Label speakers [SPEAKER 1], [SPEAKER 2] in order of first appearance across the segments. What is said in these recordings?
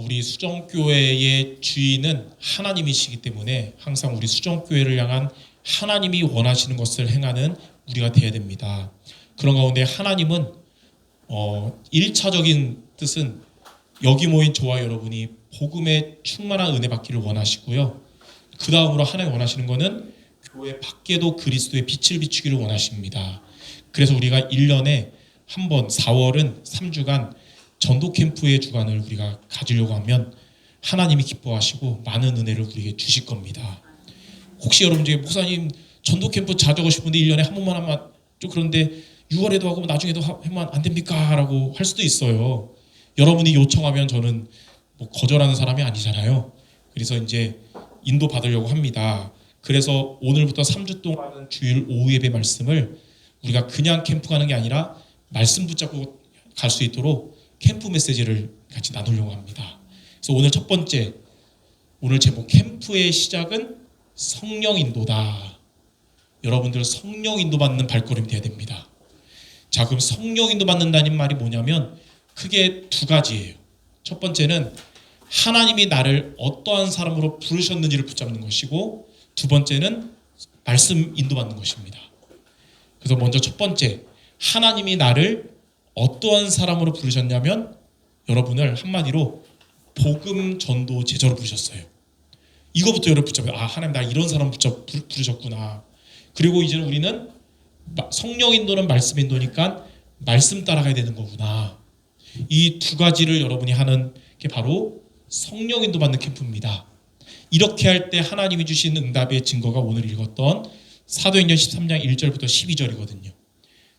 [SPEAKER 1] 우리 수정교회의 주인은 하나님이시기 때문에 항상 우리 수정교회를 향한 하나님이 원하시는 것을 행하는 우리가 되어야 됩니다. 그런 가운데 하나님은 1차적인 뜻은 여기 모인 저와 여러분이 복음의 충만한 은혜 받기를 원하시고요. 그 다음으로 하나님 원하시는 것은 교회 밖에도 그리스도의 빛을 비추기를 원하십니다. 그래서 우리가 1년에 한 번 4월은 3주간 전도 캠프의 주간을 우리가 가지려고 하면 하나님이 기뻐하시고 많은 은혜를 우리에게 주실 겁니다. 혹시 여러분 중에 목사님 전도 캠프 자주 하고 싶은데 1년에 한 번만 하면 좀 그런데 6월에도 하고 나중에도 하면 안 됩니까? 라고 할 수도 있어요. 여러분이 요청하면 저는 뭐 거절하는 사람이 아니잖아요. 그래서 이제 인도 받으려고 합니다. 그래서 오늘부터 3주 동안은 주일 오후 예배 말씀을 우리가 그냥 캠프 가는 게 아니라 말씀 붙잡고 갈 수 있도록 캠프 메시지를 같이 나누려고 합니다. 그래서 오늘 첫 번째, 오늘 제목 캠프의 시작은 성령 인도다. 여러분들 성령 인도 받는 발걸음이 돼야 됩니다. 자, 그럼 성령 인도 받는다는 말이 뭐냐면 크게 두 가지예요. 첫 번째는 하나님이 나를 어떠한 사람으로 부르셨는지를 붙잡는 것이고, 두 번째는 말씀 인도받는 것입니다. 그래서 먼저 첫 번째, 하나님이 나를 어떠한 사람으로 부르셨냐면 여러분을 한마디로 복음 전도 제자로 부르셨어요. 이거부터 여러분 붙잡아요. 아, 하나님 나 이런 사람 부르셨구나. 그리고 이제는 우리는 성령 인도는 말씀 인도니까 말씀 따라가야 되는 거구나. 이 두 가지를 여러분이 하는 게 바로 성령 인도 받는 캠프입니다. 이렇게 할 때 하나님이 주신 응답의 증거가 오늘 읽었던 사도행전 13장 1절부터 12절이거든요.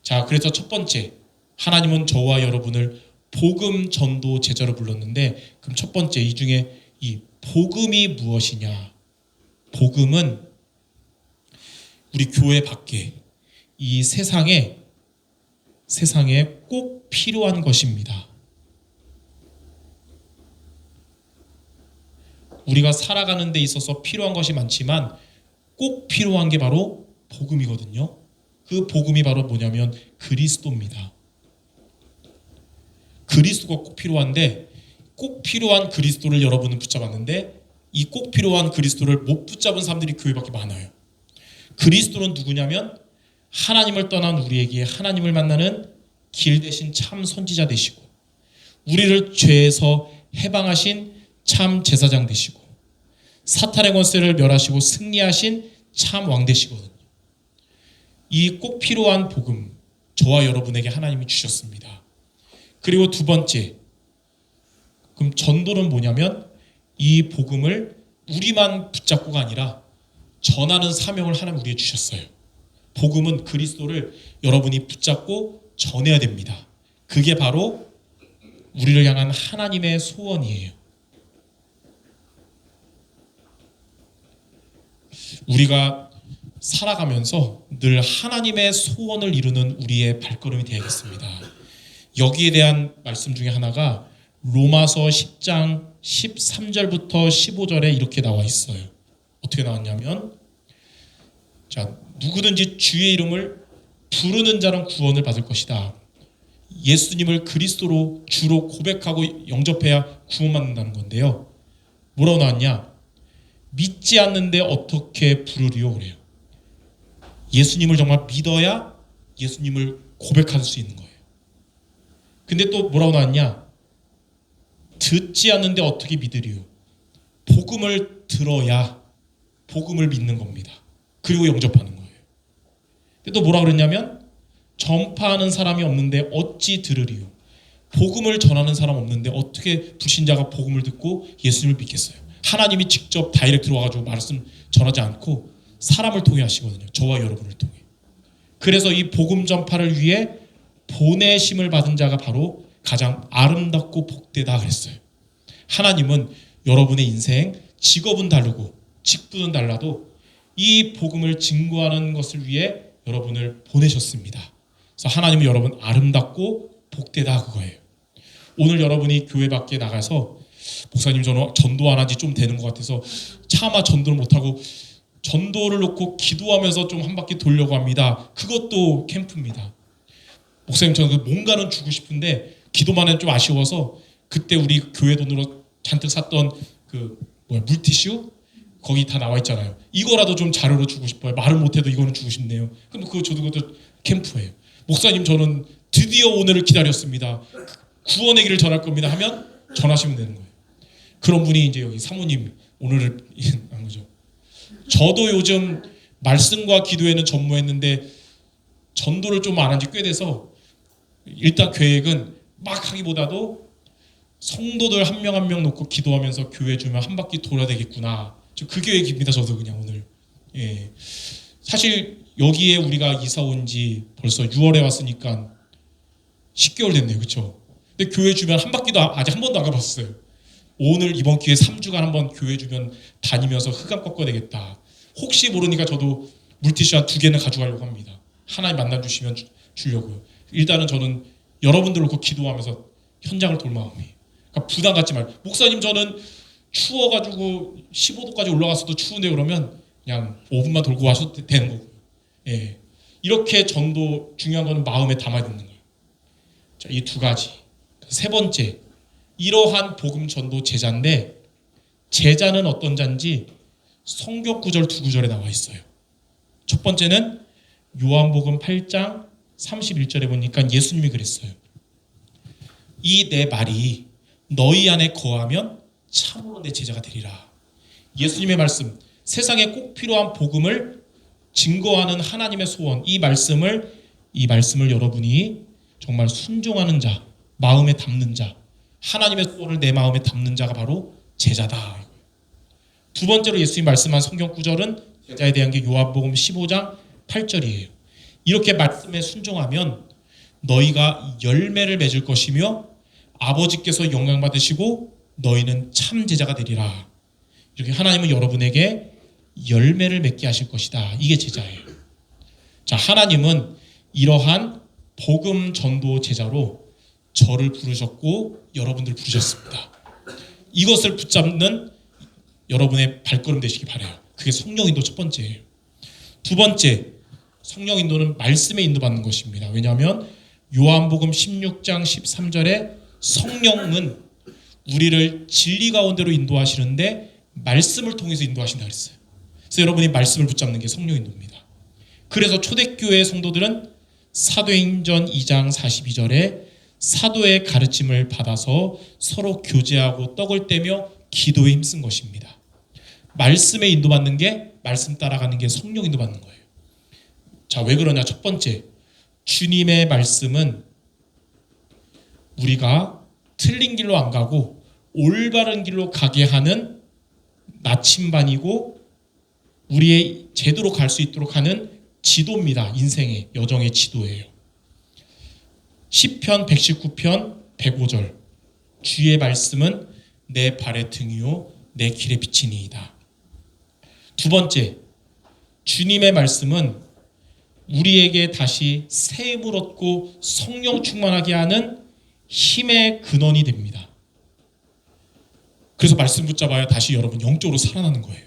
[SPEAKER 1] 자, 그래서 첫 번째, 하나님은 저와 여러분을 복음 전도 제자로 불렀는데, 그럼 첫 번째, 이 중에 이 복음이 무엇이냐? 복음은 우리 교회 밖에 이 세상에 꼭 필요한 것입니다. 우리가 살아가는 데 있어서 필요한 것이 많지만 꼭 필요한 게 바로 복음이거든요. 그 복음이 바로 뭐냐면 그리스도입니다. 그리스도가 꼭 필요한데, 꼭 필요한 그리스도를 여러분은 붙잡았는데 이 꼭 필요한 그리스도를 못 붙잡은 사람들이 교회밖에 많아요. 그리스도는 누구냐면 하나님을 떠난 우리에게 하나님을 만나는 길 대신 참 선지자 되시고, 우리를 죄에서 해방하신 참 제사장 되시고, 사탄의 권세를 멸하시고 승리하신 참 왕 되시거든요. 이 꼭 필요한 복음, 저와 여러분에게 하나님이 주셨습니다. 그리고 두 번째, 그럼 전도는 뭐냐면 이 복음을 우리만 붙잡고가 아니라 전하는 사명을 하나님 우리에게 주셨어요. 복음은 그리스도를 여러분이 붙잡고 전해야 됩니다. 그게 바로 우리를 향한 하나님의 소원이에요. 우리가 살아가면서 늘 하나님의 소원을 이루는 우리의 발걸음이 되어야겠습니다. 여기에 대한 말씀 중에 하나가 로마서 10장 13절부터 15절에 이렇게 나와 있어요. 어떻게 나왔냐면, 자, 누구든지 주의 이름을 부르는 자는 구원을 받을 것이다. 예수님을 그리스도로 주로 고백하고 영접해야 구원받는다는 건데요. 뭐라고 나왔냐? 믿지 않는데 어떻게 부르리요? 그래요. 예수님을 정말 믿어야 예수님을 고백할 수 있는 거예요. 근데 또 뭐라고 나왔냐? 듣지 않는데 어떻게 믿으리요? 복음을 들어야 복음을 믿는 겁니다. 그리고 영접하는 거예요. 근데 또 뭐라고 그랬냐면 전파하는 사람이 없는데 어찌 들으리요? 복음을 전하는 사람 없는데 어떻게 불신자가 복음을 듣고 예수님을 믿겠어요? 하나님이 직접 다이렉트로 와가지고 말씀 전하지 않고 사람을 통해 하시거든요. 저와 여러분을 통해. 그래서 이 복음 전파를 위해 보내심을 받은 자가 바로 가장 아름답고 복되다 그랬어요. 하나님은 여러분의 인생, 직업은 다르고 직분은 달라도 이 복음을 증거하는 것을 위해 여러분을 보내셨습니다. 그래서 하나님은 여러분 아름답고 복되다 그거예요. 오늘 여러분이 교회 밖에 나가서 목사님 저는 전도 안 한 지 좀 되는 것 같아서 차마 전도를 못하고 전도를 놓고 기도하면서 좀 한 바퀴 돌려고 합니다. 그것도 캠프입니다. 목사님 저는 뭔가는 주고 싶은데 기도만 해도 좀 아쉬워서 그때 우리 교회 돈으로 잔뜩 샀던 그 물티슈 거기 다 나와 있잖아요. 이거라도 좀 자료로 주고 싶어요. 말은 못해도 이거는 주고 싶네요. 그럼 그거 저도 그것도 캠프예요. 목사님 저는 드디어 오늘을 기다렸습니다. 구원의 길을 전할 겁니다 하면 전하시면 되는 거예요. 그런 분이 이제 여기 사모님 오늘을 한 거죠. 저도 요즘 말씀과 기도에는 전무했는데 전도를 좀 안 한 지 꽤 돼서 일단 계획은 막 하기보다도 성도들 한 명 한 명 놓고 기도하면서 교회 주면 한 바퀴 돌아야 되겠구나. 그 계획입니다. 저도 그냥 오늘. 예. 사실 여기에 우리가 이사 온 지 벌써 6월에 왔으니까 10개월 됐네요. 그렇죠? 근데 교회 주변 한 바퀴도 아직 한 번도 안 가봤어요. 오늘 이번 기회에 3주간 한번 교회 주변 다니면서 흑암 꺾어야 되겠다. 혹시 모르니까 저도 물티슈 한 2개는 가져가려고 합니다. 하나님 만나 주시면 주려고요. 일단은 저는 여러분들 놓고 기도하면서 현장을 돌 마음이에요. 그러니까 부담 갖지 말고 목사님 저는 추워가지고 15도까지 올라갔어도 추운데 그러면 그냥 5분만 돌고 와셔도 되는 거고요. 예. 이렇게 전도 중요한 거는 마음에 담아야 되는 거예요. 자, 이 두 가지. 세 번째, 이러한 복음 전도 제자인데 제자는 어떤 자인지 성경 구절 두 구절에 나와 있어요. 첫 번째는 요한복음 8장 31절에 보니까 예수님이 그랬어요. 이 내 말이 너희 안에 거하면 참으로 내 제자가 되리라. 예수님의 말씀, 세상에 꼭 필요한 복음을 증거하는 하나님의 소원, 이 말씀을 여러분이 정말 순종하는 자, 마음에 담는 자, 하나님의 소원을 내 마음에 담는 자가 바로 제자다. 두 번째로 예수님이 말씀한 성경 구절은 제자에 대한 게 요한복음 15장 8절이에요. 이렇게 말씀에 순종하면 너희가 열매를 맺을 것이며 아버지께서 영광 받으시고 너희는 참 제자가 되리라. 이렇게 하나님은 여러분에게 열매를 맺게 하실 것이다. 이게 제자예요. 자, 하나님은 이러한 복음 전도 제자로 저를 부르셨고 여러분들 부르셨습니다. 이것을 붙잡는 여러분의 발걸음 되시기 바라요. 그게 성령 인도 첫 번째예요. 두 번째, 성령 인도는 말씀에 인도받는 것입니다. 왜냐하면 요한복음 16장 13절에 성령은 우리를 진리 가운데로 인도하시는데 말씀을 통해서 인도하신다 그랬어요. 그래서 여러분이 말씀을 붙잡는 게 성령 인도입니다. 그래서 초대교회 성도들은 사도행전 2장 42절에 사도의 가르침을 받아서 서로 교제하고 떡을 떼며 기도에 힘쓴 것입니다. 말씀에 인도받는 게, 말씀 따라가는 게 성령 인도받는 거예요. 자, 왜 그러냐? 첫 번째, 주님의 말씀은 우리가 틀린 길로 안 가고 올바른 길로 가게 하는 나침반이고 우리의 제대로 갈 수 있도록 하는 지도입니다. 인생의 여정의 지도예요. 시편 119편 105절 주의 말씀은 내 발의 등이요 내 길의 빛이니이다. 두 번째, 주님의 말씀은 우리에게 다시 새 힘을 얻고 성령 충만하게 하는 힘의 근원이 됩니다. 그래서 말씀 붙잡아야 다시 여러분 영적으로 살아나는 거예요.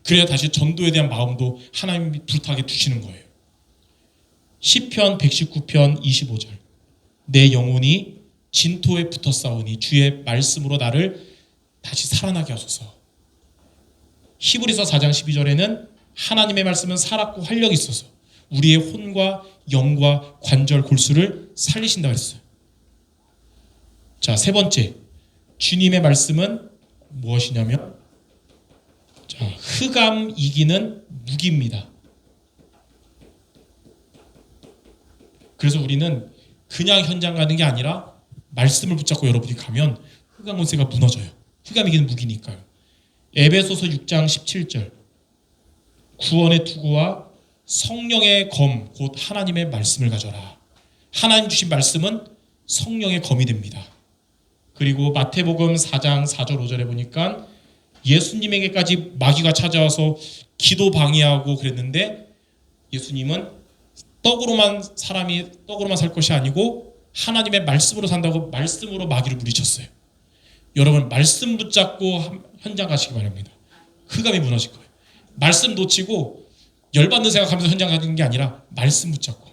[SPEAKER 1] 그래야 다시 전도에 대한 마음도 하나님이 불타게 두시는 거예요. 시편 119편 25절 내 영혼이 진토에 붙어 싸우니 주의 말씀으로 나를 다시 살아나게 하소서. 히브리서 4장 12절에는 하나님의 말씀은 살았고 활력이 있어서 우리의 혼과 영과 관절 골수를 살리신다 그랬어요. 자, 세 번째, 주님의 말씀은 무엇이냐면 자, 흑암 이기는 무기입니다. 그래서 우리는 그냥 현장 가는 게 아니라 말씀을 붙잡고 여러분이 가면 흑암 권세가 무너져요. 흑암 이기는 무기니까요. 에베소서 6장 17절 구원의 투구와 성령의 검 곧 하나님의 말씀을 가져라. 하나님 주신 말씀은 성령의 검이 됩니다. 그리고 마태복음 4장 4절 5절에 보니까 예수님에게까지 마귀가 찾아와서 기도 방해하고 그랬는데 예수님은 떡으로만 살 것이 아니고 하나님의 말씀으로 산다고 말씀으로 마귀를 물리쳤어요. 여러분 말씀 붙잡고 현장 가시기 바랍니다. 흑암이 무너질 거예요. 말씀 놓치고 열받는 생각하면서 현장 가는 게 아니라 말씀 붙잡고.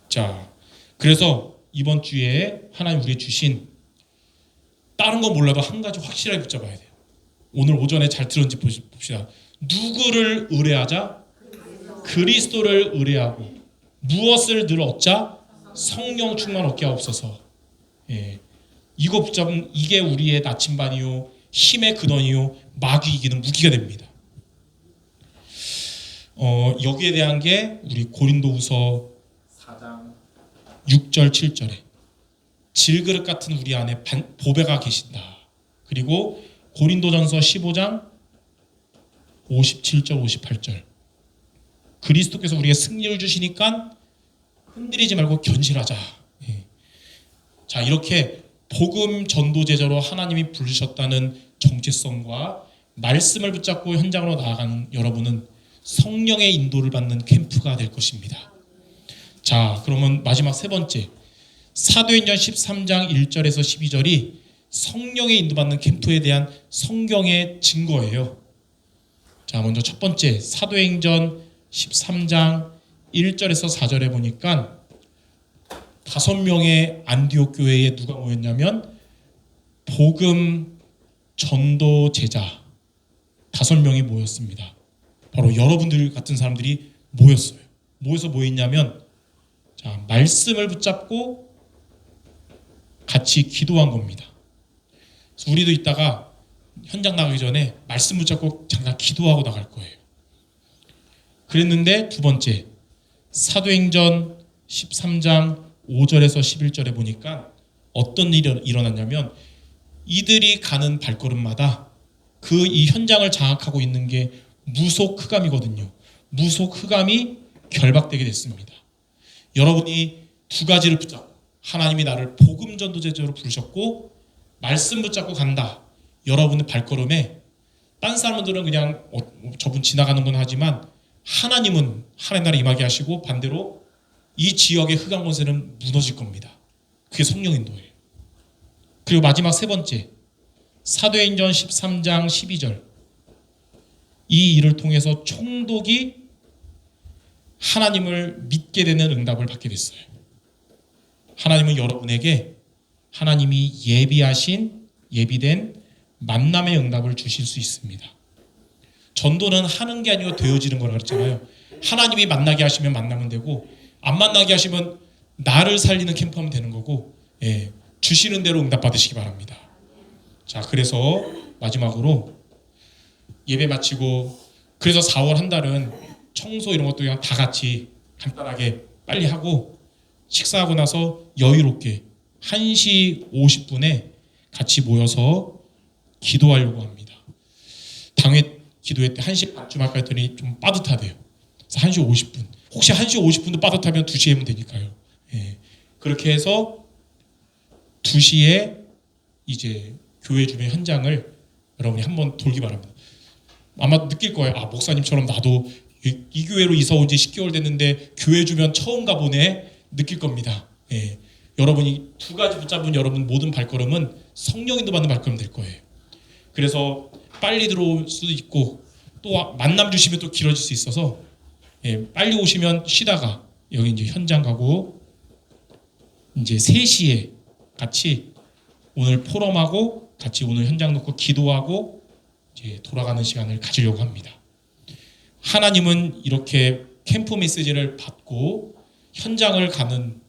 [SPEAKER 1] 자, 그래서 이번 주에 하나님 우리에게 주신 다른 건 몰라도 한 가지 확실하게 붙잡아야 돼요. 오늘 오전에 잘 들었는지 봅시다. 누구를 의뢰하자? 그리스도를 의뢰하고. 무엇을 늘 얻자? 성령 충만 얻게 하옵소서. 예. 이거 붙잡으면 이게 우리의 나침반이요, 힘의 근원이요, 마귀 이기는 무기가 됩니다. 여기에 대한 게 우리 고린도후서 4장 6절 7절에 질그릇 같은 우리 안에 보배가 계신다. 그리고 고린도전서 15장 57절 58절 그리스도께서 우리에게 승리를 주시니까 흔들리지 말고 견실하자. 예. 자, 이렇게 복음 전도 제자로 하나님이 부르셨다는 정체성과 말씀을 붙잡고 현장으로 나아가는 여러분은 성령의 인도를 받는 캠프가 될 것입니다. 자, 그러면 마지막 세 번째, 사도행전 13장 1절에서 12절이 성령의 인도받는 캠프에 대한 성경의 증거예요. 자, 먼저 첫 번째, 사도행전 13장 1절에서 4절에 보니까 5명의 안디옥 교회에 누가 모였냐면 복음 전도 제자 5명이 모였습니다. 바로 여러분들 같은 사람들이 모였어요. 모여서 뭐 했냐면, 자, 말씀을 붙잡고 같이 기도한 겁니다. 그래서 우리도 이따가 현장 나가기 전에 말씀 붙잡고 잠깐 기도하고 나갈 거예요. 그랬는데 두 번째, 사도행전 13장 5절에서 11절에 보니까 어떤 일이 일어났냐면 이들이 가는 발걸음마다 그 이 현장을 장악하고 있는 게 무속 흑암이거든요. 무속 흑암이 결박되게 됐습니다. 여러분이 두 가지를 붙잡고 하나님이 나를 복음 전도 제자로 부르셨고 말씀 붙잡고 간다. 여러분의 발걸음에 딴 사람들은 그냥 저분 지나가는 건 하지만 하나님은 하나님 나라 임하게 하시고 반대로 이 지역의 흑암 권세는 무너질 겁니다. 그게 성령 인도예요. 그리고 마지막 세 번째, 사도행전 13장 12절 이 일을 통해서 총독이 하나님을 믿게 되는 응답을 받게 됐어요. 하나님은 여러분에게 하나님이 예비된 만남의 응답을 주실 수 있습니다. 전도는 하는 게 아니고 되어지는 거라고 그랬잖아요. 하나님이 만나게 하시면 만나면 되고 안 만나게 하시면 나를 살리는 캠프하면 되는 거고, 예, 주시는 대로 응답 받으시기 바랍니다. 자, 그래서 마지막으로 예배 마치고 그래서 4월 한 달은 청소 이런 것도 그냥 다 같이 간단하게 빨리 하고 식사하고 나서 여유롭게 1시 50분에 같이 모여서 기도하려고 합니다. 당회 기도회 때 1시 반쯤 할까 했더니 좀 빠듯하대요. 그래서 1시 50분. 혹시 1시 50분도 빠듯하면 2시에 하면 되니까요. 예. 그렇게 해서 2시에 이제 교회 주변 현장을 여러분이 한번 돌기 바랍니다. 아마 느낄 거예요. 아, 목사님처럼 나도 이 교회로 이사 온 지 10개월 됐는데 교회 주변 처음 가보네. 느낄 겁니다. 예. 여러분이 두 가지 붙잡은 여러분 모든 발걸음은 성령 인도 받는 발걸음 될 거예요. 그래서 빨리 들어올 수도 있고 또 만남 주시면 또 길어질 수 있어서, 예, 빨리 오시면 쉬다가 여기 이제 현장 가고 이제 3시에 같이 오늘 포럼하고 같이 오늘 현장 놓고 기도하고 이제 돌아가는 시간을 가지려고 합니다. 하나님은 이렇게 캠프 메시지를 받고 현장을 가는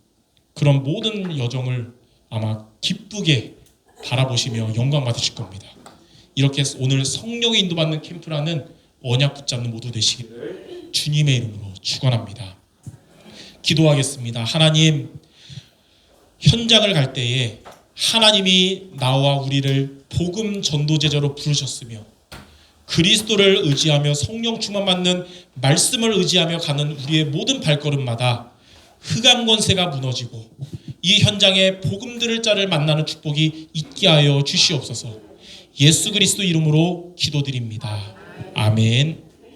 [SPEAKER 1] 그런 모든 여정을 아마 기쁘게 바라보시며 영광 받으실 겁니다. 이렇게 오늘 성령의 인도받는 캠프라는 언약 붙잡는 모두 되시기를 주님의 이름으로 축원합니다. 기도하겠습니다. 하나님, 현장을 갈 때에 하나님이 나와 우리를 복음 전도제자로 부르셨으며 그리스도를 의지하며 성령 충만 받는 말씀을 의지하며 가는 우리의 모든 발걸음마다 흑암 권세가 무너지고 이 현장에 복음 들을 자를 만나는 축복이 있게 하여 주시옵소서. 예수 그리스도 이름으로 기도드립니다. 아멘.